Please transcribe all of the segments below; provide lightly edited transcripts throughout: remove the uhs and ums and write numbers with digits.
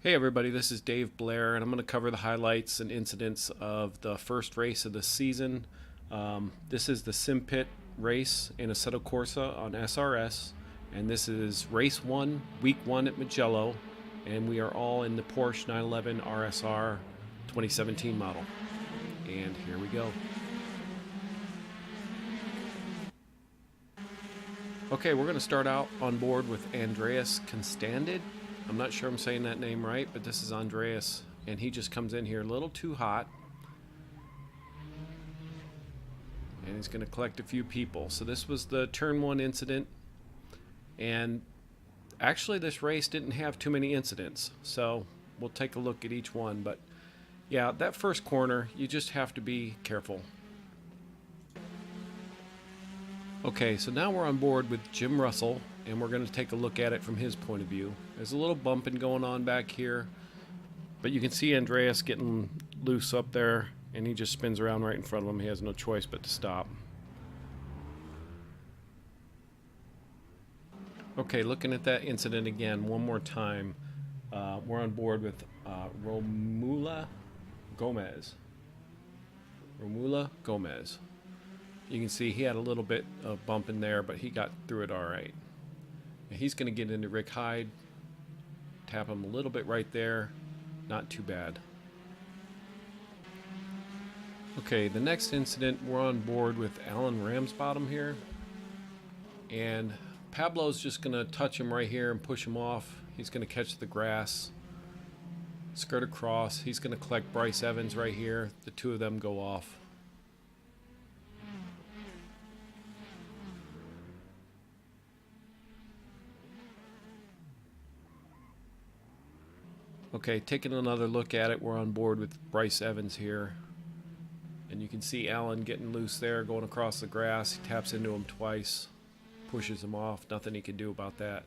Hey everybody, this is Dave Blair, and I'm going to cover the highlights and incidents of the first race of the season. This is the Simpit race in Assetto Corsa on SRS, and this is race one, week one at Mugello, and we are all in the Porsche 911 RSR 2017 model. And here we go. Okay, we're going to start out on board with Andreas Constandid. I'm not sure I'm saying that name right, but this is Andreas, and he just comes in here a little too hot, and he's going to collect a few people. So this was the turn one incident, and actually this race didn't have too many incidents, so we'll take a look at each one. But yeah, that first corner, you just have to be careful. Okay, so now we're on board with Jim Russell, and we're going to take a look at it from his point of view. There's a little bumping going on back here, but you can see Andreas getting loose up there, and he just spins around right in front of him. He has no choice but to stop. Okay, looking at that incident again one more time, we're on board with Romula Gomez. Romula Gomez. You can see he had a little bit of bump in there, but he got through it all right. He's going to get into Rick Hyde, tap him a little bit right there. Not too bad. Okay, the next incident, we're on board with Alan Ramsbottom here. And Pablo's just going to touch him right here and push him off. He's going to catch the grass, skirt across. He's going to collect Bryce Evans right here. The two of them go off. Okay, taking another look at it, we're on board with Bryce Evans here. And you can see Alan getting loose there, going across the grass. He taps into him twice, pushes him off. Nothing he can do about that.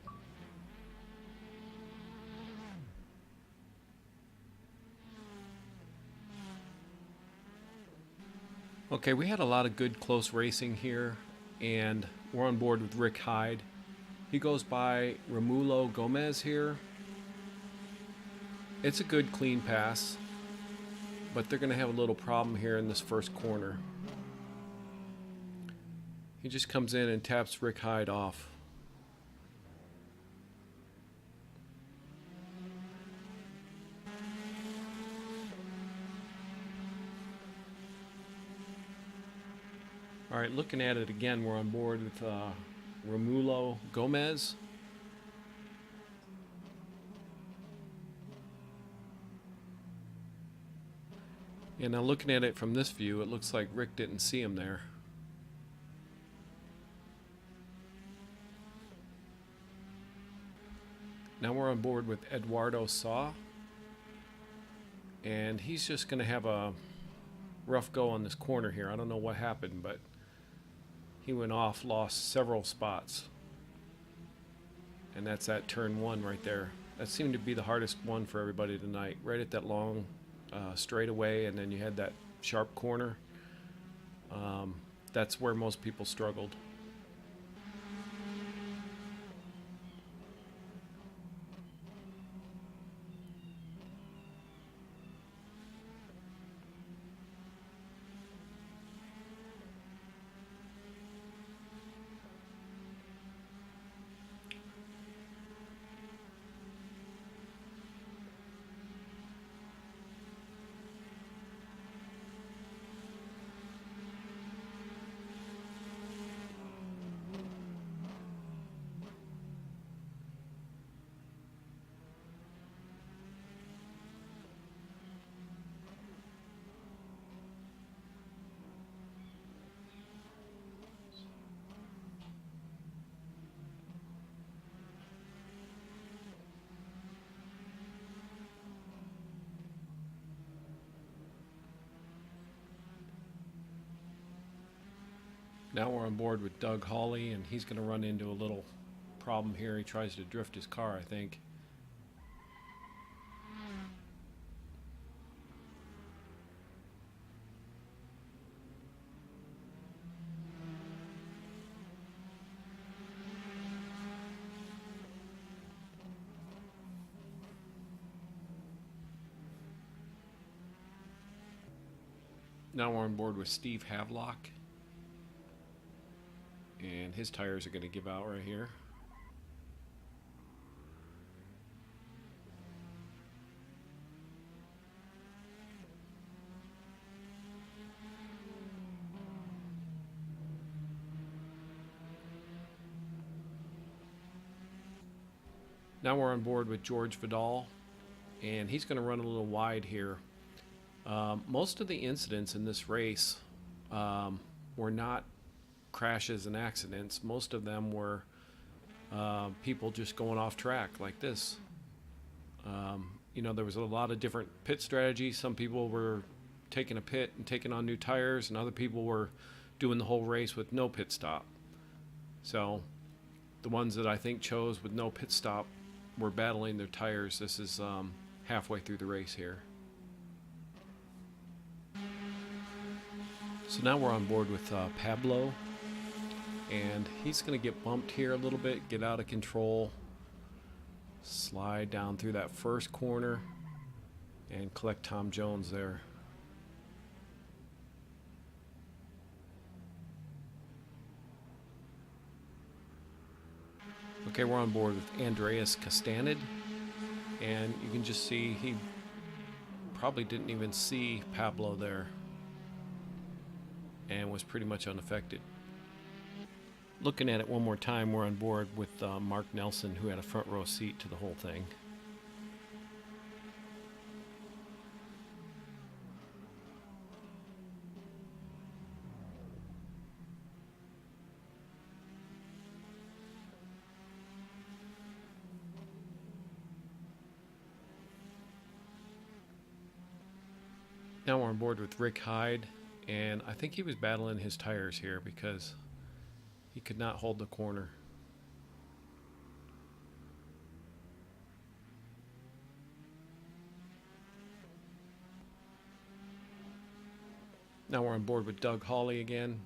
Okay, we had a lot of good close racing here, and we're on board with Rick Hyde. He goes by Romulo Gomez here. It's a good clean pass, but they're going to have a little problem here in this first corner. He just comes in and taps Rick Hyde off. All right, looking at it again, we're on board with Romulo Gomez. And now looking at it from this view, it looks like Rick didn't see him there. Now we're on board with Eduardo Saw. And he's just going to have a rough go on this corner here. I don't know what happened, but he went off, lost several spots. And that's that turn one right there. That seemed to be the hardest one for everybody tonight. Right at that long straightaway, and then you had that sharp corner. That's where most people struggled. Now we're on board with Doug Hawley, and he's going to run into a little problem here. He tries to drift his car, I think. Now we're on board with Steve Havelock, and his tires are going to give out right here. Now we're on board with George Vidal, and he's going to run a little wide here. Most of the incidents in this race were not crashes and accidents. Most of them were people just going off track like this. There was a lot of different pit strategies. Some people were taking a pit and taking on new tires, and other people were doing the whole race with no pit stop. So the ones that I think chose with no pit stop were battling their tires. This is halfway through the race here. So now we're on board with Pablo, and he's going to get bumped here a little bit, get out of control, slide down through that first corner, and collect Tom Jones there. Okay, we're on board with Andreas Castaned, and you can just see he probably didn't even see Pablo there and was pretty much unaffected. Looking at it one more time, we're on board with Mark Nelson, who had a front row seat to the whole thing. Now we're on board with Rick Hyde, and I think he was battling his tires here because he could not hold the corner. Now we're on board with Doug Hawley again,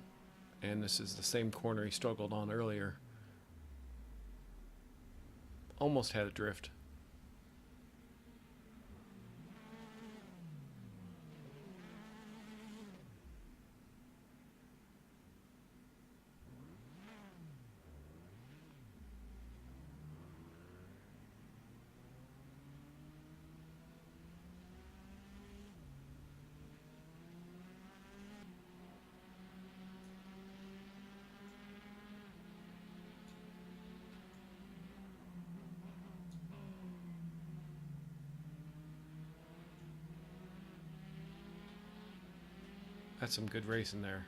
and this is the same corner he struggled on earlier. Almost had a drift. That's some good racing there.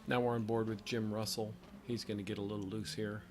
Now we're on board with Jim Russell. He's going to get a little loose here.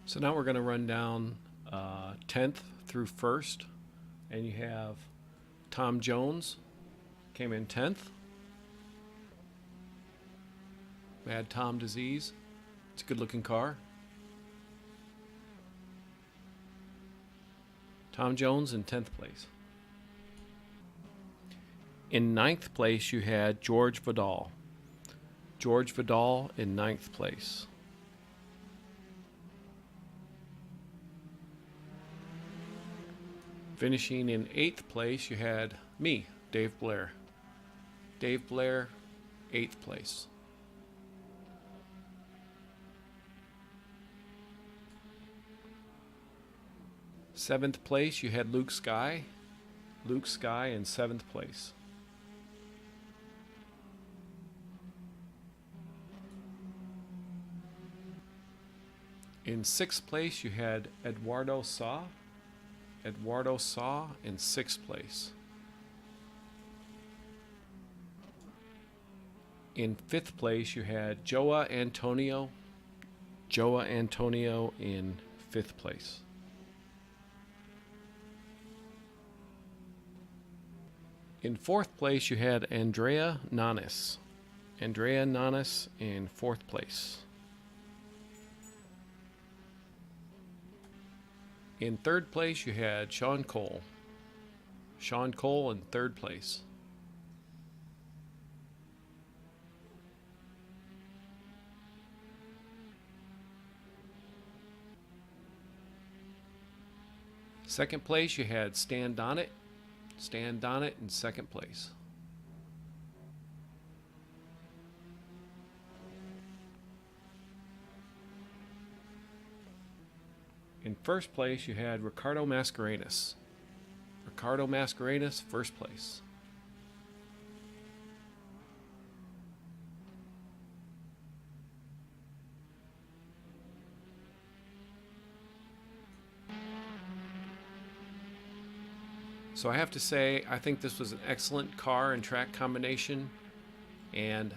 So now we're going to run down 10th through 1st, and you have Tom Jones came in 10th. Mad Tom Disease. It's a good looking car. Tom Jones in 10th place. In 9th place you had George Vidal. George Vidal in 9th place. Finishing in 8th place, you had me, Dave Blair. Dave Blair, 8th place. 7th place, you had Luke Sky. Luke Sky in 7th place. In 6th place, you had Eduardo Saw. Eduardo Saw in 6th place. In 5th place, you had Joa Antonio. Joa Antonio in 5th place. In 4th place, you had Andrea Nanis. Andrea Nanis in 4th place. In 3rd place, you had Sean Cole. Sean Cole in 3rd place. Second place, you had Stan Donnet. Stan Donnet in 2nd place. In 1st place, you had Ricardo Mascarenas. Ricardo Mascarenas, 1st place. So I have to say, I think this was an excellent car and track combination. And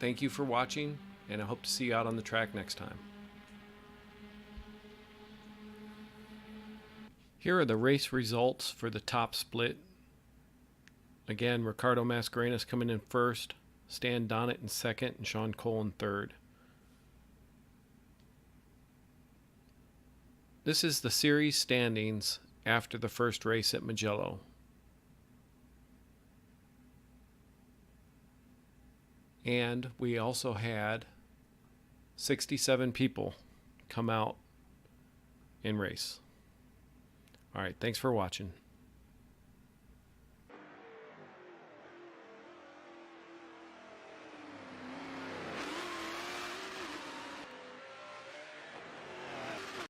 thank you for watching, and I hope to see you out on the track next time. Here are the race results for the top split. Again, Ricardo Mascarenas coming in 1st, Stan Donnet in 2nd, and Sean Cole in 3rd. This is the series standings after the first race at Mugello. And we also had 67 people come out and race. All right, thanks for watching.